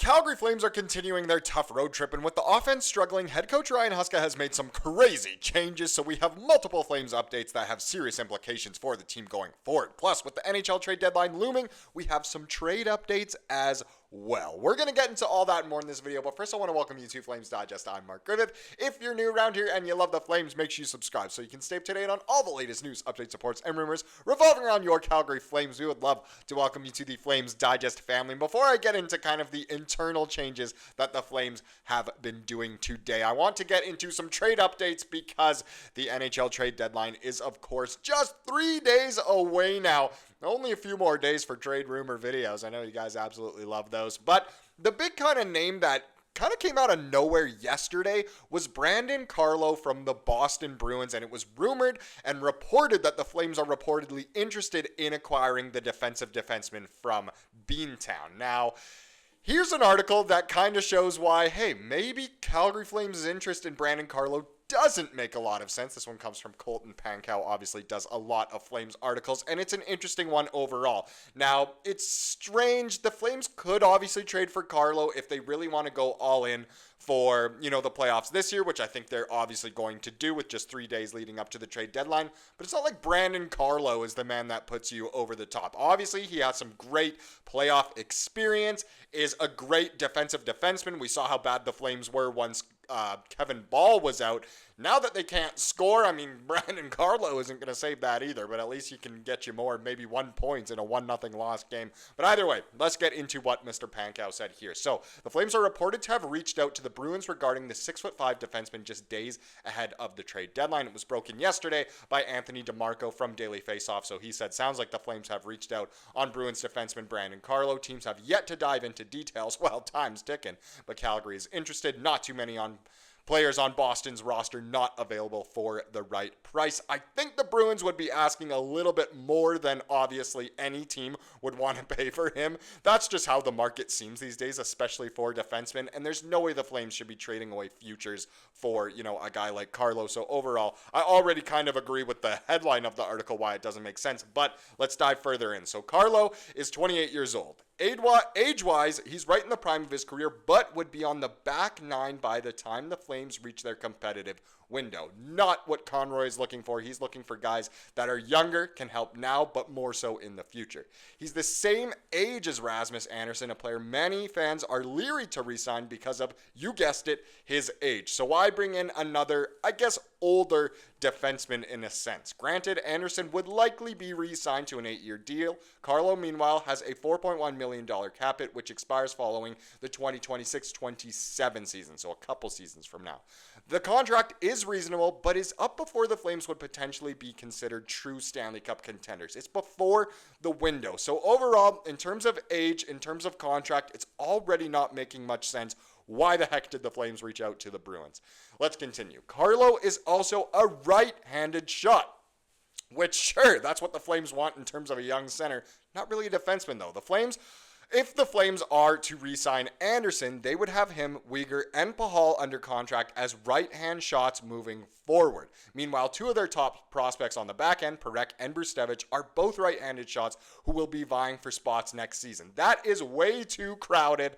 Calgary Flames are continuing their tough road trip, and with the offense struggling, head coach Ryan Huska has made some crazy changes, so we have multiple Flames updates that have serious implications for the team going forward. Plus, with the NHL Trade Deadline looming, we have some trade updates as well. We're going to get into all that and more in this video, but first I want to welcome you to Flames Digest. I'm Mark Griffith. If you're new around here and you love the Flames, make sure you subscribe so you can stay up to date on all the latest news, updates, reports, and rumors revolving around your Calgary Flames. We would love to welcome you to the Flames Digest family. And before I get into kind of the internal changes that the Flames have been doing today, I want to get into some trade updates because the NHL Trade Deadline is, of course, just 3 days away now. Only a few more days for trade rumor videos. I know you guys absolutely love those. But the big kind of name that kind of came out of nowhere yesterday was Brandon Carlo from the Boston Bruins, and it was rumored and reported that the Flames are reportedly interested in acquiring the defensive defenseman from Beantown. Now, here's an article that kind of shows why, hey, maybe Calgary Flames' interest in Brandon Carlo doesn't make a lot of sense. This one comes from Colton Pankow, obviously does a lot of Flames articles, and it's an interesting one overall. Now, it's strange. The Flames could obviously trade for Carlo if they really want to go all in for, the playoffs this year, which I think they're obviously going to do with just 3 days leading up to the trade deadline. But it's not like Brandon Carlo is the man that puts you over the top. Obviously, he has some great playoff experience, is a great defensive defenseman. We saw how bad the Flames were once Kevin Ball was out. Now that they can't score, Brandon Carlo isn't going to save that either, but at least he can get you more, maybe 1 point in a 1-0 loss game. But either way, let's get into what Mr. Pankow said here. So, the Flames are reported to have reached out to the Bruins regarding the 6'5" defenseman just days ahead of the trade deadline. It was broken yesterday by Anthony DeMarco from Daily Faceoff, so he said, sounds like the Flames have reached out on Bruins defenseman Brandon Carlo. Teams have yet to dive into details. Well, time's ticking, but Calgary is interested. Not too many players on Boston's roster not available for the right price. I think the Bruins would be asking a little bit more than obviously any team would want to pay for him. That's just how the market seems these days, especially for defensemen, and there's no way the Flames should be trading away futures for, a guy like Carlo. So overall, I already kind of agree with the headline of the article why it doesn't make sense, but let's dive further in. So Carlo is 28 years old. Age-wise, he's right in the prime of his career, but would be on the back nine by the time the Flames reach their competitive window. Not what Conroy is looking for. He's looking for guys that are younger, can help now, but more so in the future. He's the same age as Rasmus Andersson, a player many fans are leery to re-sign because of, you guessed it, his age. So why bring in another, older defenseman in a sense? Granted, Andersson would likely be re-signed to an 8-year deal. Carlo, meanwhile, has a $4.1 million cap hit, which expires following the 2026-27 season, so a couple seasons from now. The contract is reasonable, but is up before the Flames would potentially be considered true Stanley Cup contenders. It's before the window. So overall, in terms of age, in terms of contract, it's already not making much sense. Why the heck did the Flames reach out to the Bruins? Let's continue. Carlo is also a right-handed shot, which, sure, that's what the Flames want in terms of a young center. Not really a defenseman, though. If the Flames are to re-sign Andersson, they would have him, Weegar, and Pahal under contract as right-hand shots moving forward. Meanwhile, two of their top prospects on the back end, Parekh and Brustevich, are both right-handed shots who will be vying for spots next season. That is way too crowded.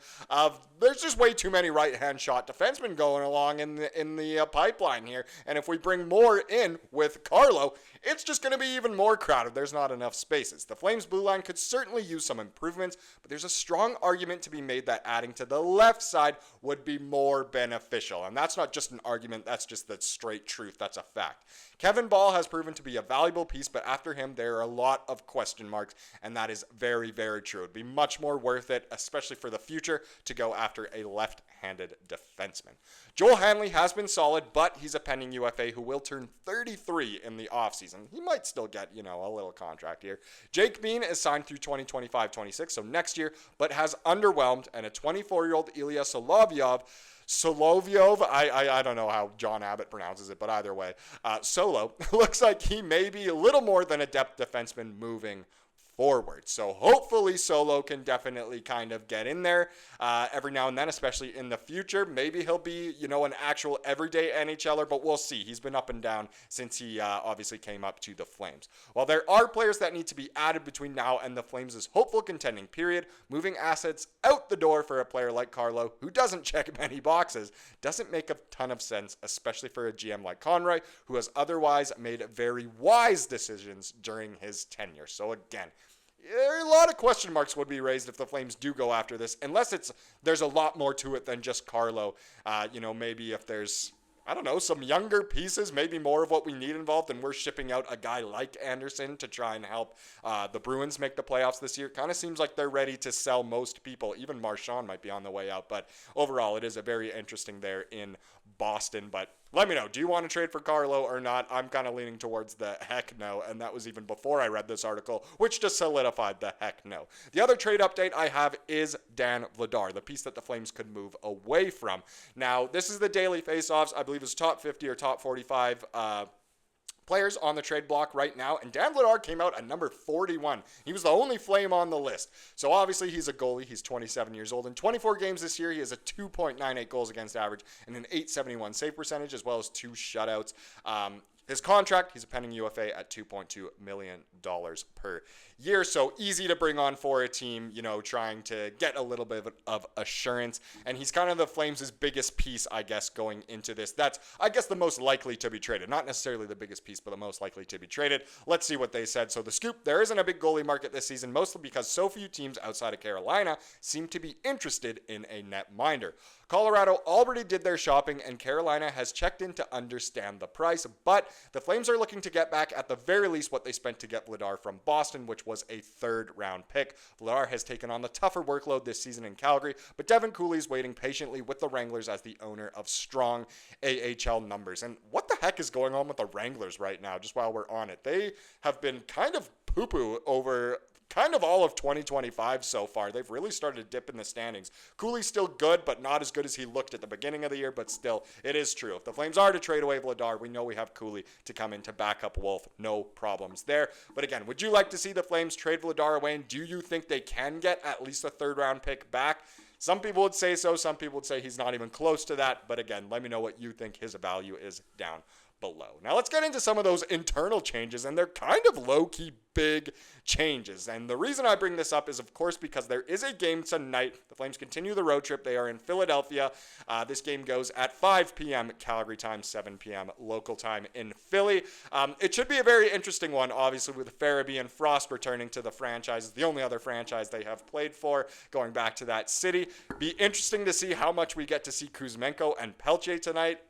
There's just way too many right-hand shot defensemen going along in the pipeline here. And if we bring more in with Carlo, it's just going to be even more crowded. There's not enough spaces. The Flames blue line could certainly use some improvements, but there's a strong argument to be made that adding to the left side would be more beneficial. And that's not just an argument, that's just the straight truth. That's a fact. Kevin Ball has proven to be a valuable piece, but after him, there are a lot of question marks, and that is very, very true. It'd be much more worth it, especially for the future, to go after a left-handed defenseman. Joel Hanley has been solid, but he's a pending UFA who will turn 33 in the offseason. He might still get, a little contract here. Jake Bean is signed through 2025-26, so next year, but has underwhelmed, and a 24-year-old Ilya Solovyov, I don't know how John Abbott pronounces it, but either way, Solo looks like he may be a little more than a depth defenseman moving forward. So hopefully Solo can definitely kind of get in there every now and then, especially in the future. Maybe he'll be, an actual everyday NHLer, but we'll see. He's been up and down since he obviously came up to the Flames. While there are players that need to be added between now and the Flames' hopeful contending period, moving assets out the door for a player like Carlo, who doesn't check many boxes, doesn't make a ton of sense, especially for a GM like Conroy, who has otherwise made very wise decisions during his tenure. So again, a lot of question marks would be raised if the Flames do go after this, unless there's a lot more to it than just Carlo. Maybe if there's, some younger pieces, maybe more of what we need involved, and we're shipping out a guy like Andersson to try and help the Bruins make the playoffs this year. Kind of seems like they're ready to sell most people. Even Marchand might be on the way out, but overall, it is a very interesting there in Boston. But let me know, do you want to trade for Carlo or not? I'm kind of leaning towards the heck no, and that was even before I read this article, which just solidified the heck no. The other trade update I have is Dan Vladar, the piece that the Flames could move away from. Now, this is the daily faceoffs. I believe it's top 50 or top 45 players on the trade block right now, and Dan Vladar came out at number 41. He was the only Flame on the list. So obviously he's a goalie. He's 27 years old. In 24 games this year, he has a 2.98 goals against average and an .871 save percentage, as well as 2 shutouts. His contract, he's a pending UFA at $2.2 million per year. So easy to bring on for a team, trying to get a little bit of assurance. And he's kind of the Flames' biggest piece, I guess, going into this. That's, I guess, the most likely to be traded. Not necessarily the biggest piece, but the most likely to be traded. Let's see what they said. So the scoop, there isn't a big goalie market this season, mostly because so few teams outside of Carolina seem to be interested in a netminder. Colorado already did their shopping, and Carolina has checked in to understand the price, but the Flames are looking to get back at the very least what they spent to get Vladar from Boston, which was a 3rd-round pick. Vladar has taken on the tougher workload this season in Calgary, but Devin Cooley's waiting patiently with the Wranglers as the owner of strong AHL numbers. And what the heck is going on with the Wranglers right now, just while we're on it? They have been kind of poo-poo over kind of all of 2025 so far. They've really started to dip in the standings. Cooley's still good, but not as good as he looked at the beginning of the year, but still, it is true. If the Flames are to trade away Vladar, we know we have Cooley to come in to back up Wolf. No problems there. But again, would you like to see the Flames trade Vladar away, and do you think they can get at least a 3rd-round pick back? Some people would say so. Some people would say he's not even close to that. But again, let me know what you think his value is down below. Now let's get into some of those internal changes, and they're kind of low-key big changes. And the reason I bring this up is, of course, because there is a game tonight. The Flames continue the road trip. They are in Philadelphia. This game goes at 5 p.m. Calgary time, 7 p.m. local time in Philly. It should be a very interesting one, obviously, with Farabee and Frost returning to the franchise. It's the only other franchise they have played for, going back to that city. Be interesting to see how much we get to see Kuzmenko and Pelche tonight.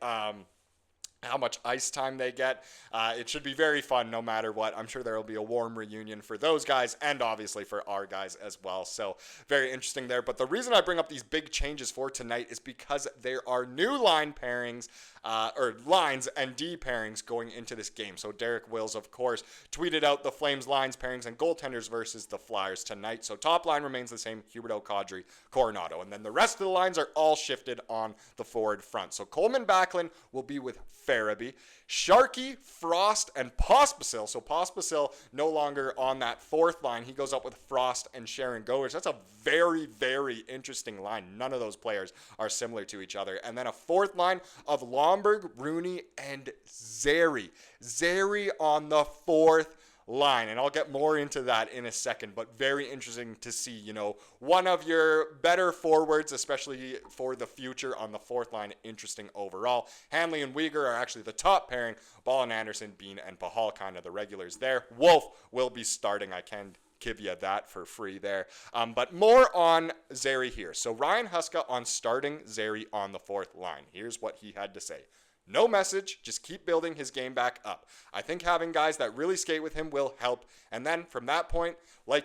How much ice time they get. It should be very fun no matter what. I'm sure there will be a warm reunion for those guys and obviously for our guys as well. So very interesting there. But the reason I bring up these big changes for tonight is because there are new line pairings, or lines and D pairings going into this game. So Derek Wills, of course, tweeted out the Flames lines pairings and goaltenders versus the Flyers tonight. So top line remains the same: Huberdeau, Kadri, Coronato. And then the rest of the lines are all shifted on the forward front. So Coleman Backlund will be with Farabee, Sharkey, Frost, and Pospisil. So Pospisil no longer on that 4th line. He goes up with Frost and Sharangovich. That's a very, very interesting line. None of those players are similar to each other. And then a 4th line of Lomberg, Rooney, and Zary. Zary on the 4th line, and I'll get more into that in a second, but very interesting to see, one of your better forwards, especially for the future on the 4th line. Interesting overall. Hanley and Weegar are actually the top pairing. Ball and Andersson, Bean, and Pahal kind of the regulars there. Wolf will be starting. I can give you that for free there. But more on Zary here. So Ryan Huska on starting Zary on the 4th line. Here's what he had to say. No message, just keep building his game back up. I think having guys that really skate with him will help. And then from that point,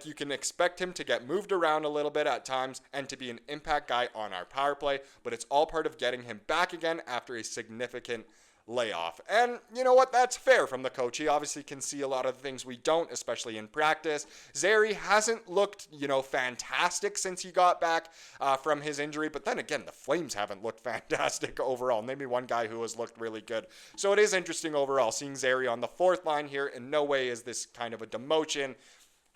you can expect him to get moved around a little bit at times and to be an impact guy on our power play. But it's all part of getting him back again after a significant layoff. And you know what? That's fair from the coach. He obviously can see a lot of the things we don't, especially in practice. Zary hasn't looked, fantastic since he got back from his injury. But then again, the Flames haven't looked fantastic overall. Maybe one guy who has looked really good. So it is interesting overall seeing Zary on the 4th line here. In no way is this kind of a demotion.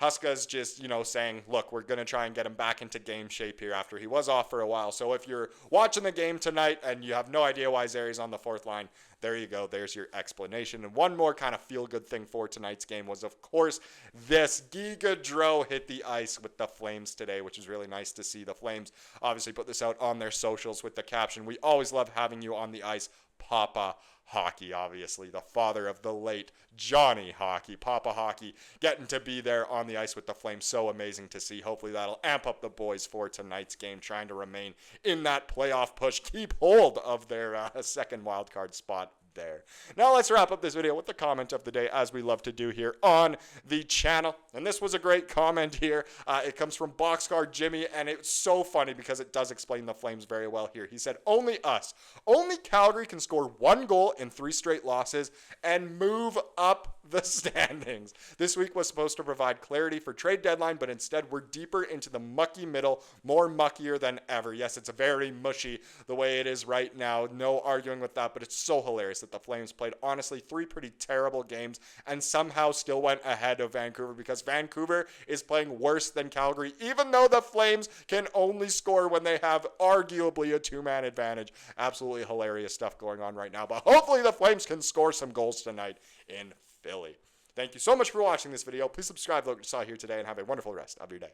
Huska's just, saying, look, we're going to try and get him back into game shape here after he was off for a while. So if you're watching the game tonight and you have no idea why Zari's on the fourth line, there you go. There's your explanation. And one more kind of feel-good thing for tonight's game was, of course, this Huberdeau hit the ice with the Flames today, which is really nice to see. The Flames obviously put this out on their socials with the caption, "We always love having you on the ice, Papa Hockey," obviously the father of the late Johnny Hockey. Papa Hockey getting to be there on the ice with the Flames. So amazing to see. Hopefully that'll amp up the boys for tonight's game, trying to remain in that playoff push, keep hold of their second wildcard spot there. Now let's wrap up this video with the comment of the day, as we love to do here on the channel. And this was a great comment here. It comes from Boxcar Jimmy, and it's so funny because it does explain the Flames very well here. He said, "Only us. Only Calgary can score 1 goal in 3 straight losses and move up the standings. This week was supposed to provide clarity for trade deadline, but instead we're deeper into the mucky middle, more muckier than ever." Yes, it's very mushy the way it is right now. No arguing with that, but it's so hilarious that the Flames played, honestly, 3 pretty terrible games and somehow still went ahead of Vancouver, because Vancouver is playing worse than Calgary, even though the Flames can only score when they have arguably a 2-man advantage. Absolutely hilarious stuff going on right now, but hopefully the Flames can score some goals tonight in Philly. Thank you so much for watching this video. Please subscribe to what you saw here today and have a wonderful rest of your day.